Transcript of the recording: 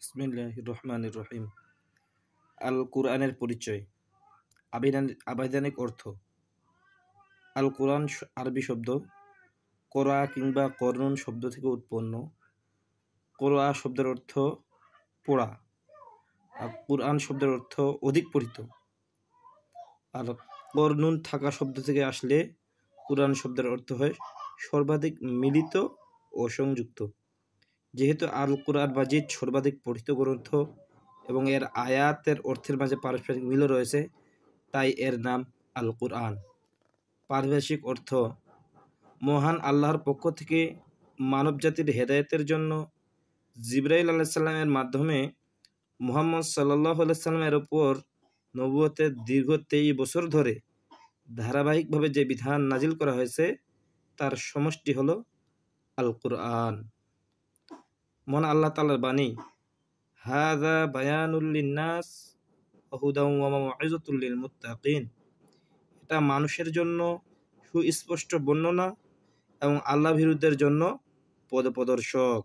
বিসমিল্লাহির রহমানির রহিম। আল কুরআনের পরিচয়। আবিধানিক অর্থ। আল কুরআন আরবি শব্দ কোরআ কিংবা করনুন শব্দ থেকে উৎপন্ন। কোরআ শব্দের অর্থ পড়া, আর কুরআন শব্দের অর্থ অধিক পঠিত। আর করনুন থাকা শব্দ থেকে আসলে কুরআন শব্দের অর্থ হয় সর্বাধিক মিলিত ও সংযুক্ত। যেহেতু আল কুরআন মাজিদ সর্বাধিক পঠিত গ্রন্থ এবং এর আয়াতের অর্থের মাঝে পারস্পরিক মিল রয়েছে, তাই এর নাম আল কুরআন। পারিভাষিক অর্থ: মহান আল্লাহর পক্ষ থেকে মানবজাতির হেদায়েতের জন্য জিবরাইল আলাইহিস সালামের মাধ্যমে মুহাম্মদ সাল্লাল্লাহু আলাইহি সাল্লামের উপর নবুয়তের দীর্ঘ 23 বছর ধরে ধারাবাহিকভাবে যে বিধান নাজিল করা হয়েছে তার সমষ্টি হলো আল কুরআন। মহান আল্লাহ তাআলার বাণী, হাযা বায়ানুল লিন্নাস ওয়া হুদাও ওয়া মাউইযাতুল লিল মুত্তাকিন। এটা মানুষের জন্য সুস্পষ্ট বর্ণনা এবং আল্লাহ বিরুদ্ধের জন্য পথপ্রদর্শক।